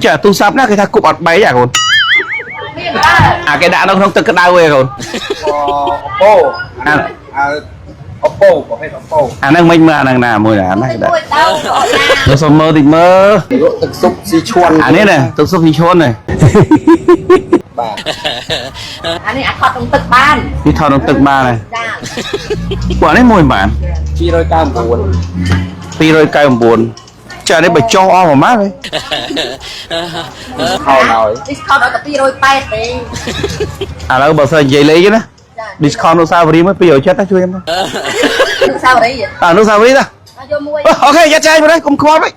chả tu sắp nè cái thằng cụp ọt bay à con à cái đạn nó không tự cái đau về con Oppo có hay Oppo à năng mình mà năng nào mùi là này nó xong mơ thì mơ thực xúc si chuan à này thực xúc si chuan này bà anh ấy thọt trongตึกบ้าน đi thò trongตึกba này quả đấy mùi bạn chi đôi cam buồn pi rồi cay buồn chả đấy phải cho o vào mát đấy khâu nồi discount ở tập pi rồi bay tiền à là bảo sao vậy lấy chứ nè discount nó sao vào đi mới pi rồi chết ta chui em thôi nước sao đấy vậy à nó sao vào đi ta vô mua ok chết chơi vào đây cùng khó đấy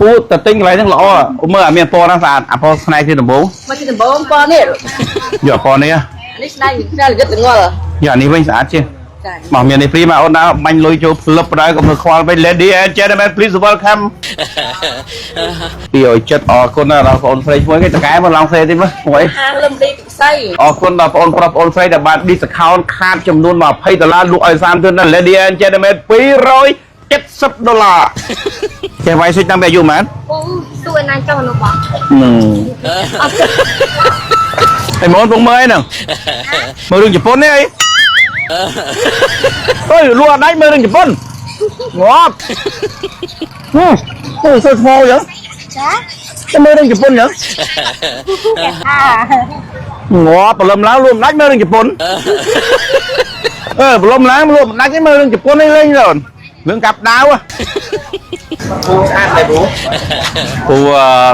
u tập tinh lạiทั้งหล่อmơ à miền po đang sàn à po này thì đồng bố mà chỉ cần bơm con nè giờ po này à anh này ra là rất là ngon rồi giờ này bên sàn chứ mà miền này free mà ôn nào mình lôi cho flip ra cũng được khoa bên lady and gentlemen please welcome rồi chết con nào ôn free với cái mà lòng xe thì mất vậy hàng lâm đi say អរគុណដល់បងប្រុសបងប្អូនស្រីដែលបាន discount ខាតចំនួន$20លក់ឲ្យ30ទឿនដល់ Lady and Gentlemen $270 ចេះវាយសុចតាមអាយុម៉ាន អូសួរណាចង់នោះបង តែមកពងមើលហ្នឹងមើលរឿងជប៉ុននេះអីអើយលក់អត់ដាច់មើលរឿងជប៉ុនងាប់អូសើស្មោចឹង ចា តែមើលរឿងជប៉ុនចឹង ងាប់បលឹមឡើងរួមដាច់មើលរឿងជប៉ុនបលឹមឡើងរួមដាច់មើលរឿងជប៉ុននេះលេងrồiរឿងកាប់ដាវ ពូស្អាតដែរពូ ពូ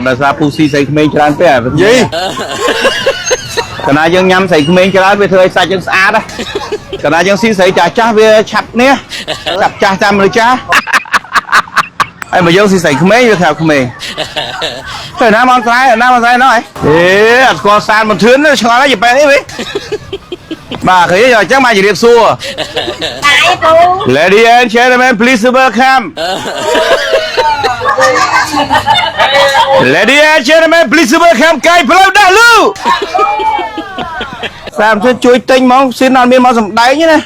ដោយសារពូស៊ីស្រីក្មេងច្រើនពេកយីកាលណាយើងញ៉ាំស្រីក្មេងច្រើនវាធ្វើឲ្យសាច់យើងស្អាតកាលណាយើងស៊ីស្រីចាស់វាឆាប់នេះចាប់ចាស់តាមមនុស្សចាស់ហើយមកយើងស៊ីស្រីក្មេងវាថាក្មេងទៅណាមកស្រែណាមកស្រែណោះអេអត់ស្គាល់សានមិនធឿនឆ្ងល់ហើយពេលនេះវិញបាទឃើញអញ្ចឹងមកជម្រាបសួរ Lady and gentlemen please welcome Lady and gentlemen please welcome កៃផ្លូវដាក់លូសាមជឿជួយទិញមកស៊ីនអត់មានមកសំដែងទេណា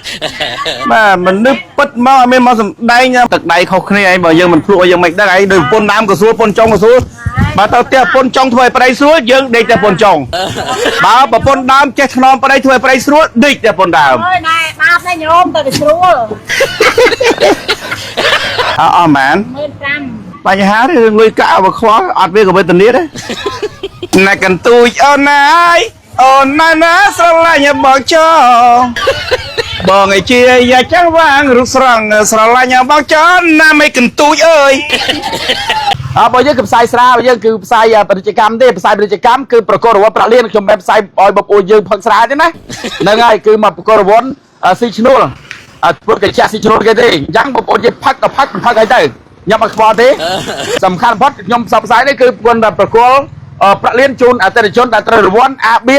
បាទមនុស្សពិតមកអត់មានមកសំដែងទឹកដៃខុសគ្នាឯងបើយើងមិនភ្លក់ឲ្យយើងមិនដឹងឯងដូចប្រពន្ធដើមក៏ស្រួលប្រពន្ធចុងក៏ស្រួលបើទៅផ្ទះប្រពន្ធចុងធ្វើឲ្យប្តីស្រួលយើងដេកតែប្រពន្ធចុងបើប្រពន្ធដើមចេះថ្នមប្តីធ្វើឲ្យប្តីស្រួលដេកតែប្រពន្ធដើមអើយណែបាបណែញោមទៅតែស្រួល អស់មែន 15,000 បញ្ហារឿងលុយកាក់មកខ្វល់អត់វាក៏វេទនាដែរណែកន្ទូចអូនណាយអូនណាស្រឡាញ់បងចោបងឯជាយ៉ាចាំងវាងរុកស្រងស្រឡាញ់បងចោណាមិនកន្ទូចអើយបើយើងគឺផ្សាយស្រាយើងគឺផ្សាយពាណិជ្ជកម្មទេផ្សាយពាណិជ្ជកម្មគឺប្រកបរវត្តប្រាក់លៀនខ្ញុំបែបផ្សាយឲ្យបងប្អូនយើងផឹកស្រាទេណាហ្នឹងហើយគឺមកប្រកបរវត្តស៊ីឈ្នួលព្រោះគេចាក់ស៊ីឈ្នួលគេទេអញ្ចឹងបងប្អូនយើងផឹកឲ្យទៅខ្ញុំអត់ខ្វល់ទេសំខាន់បំផុតខ្ញុំផ្សព្វផ្សាយនេះគឺគាត់ប្រកបប្រាក់លៀនជូនអតិថិជនដែលត្រូវរង្វាន់អាបៀ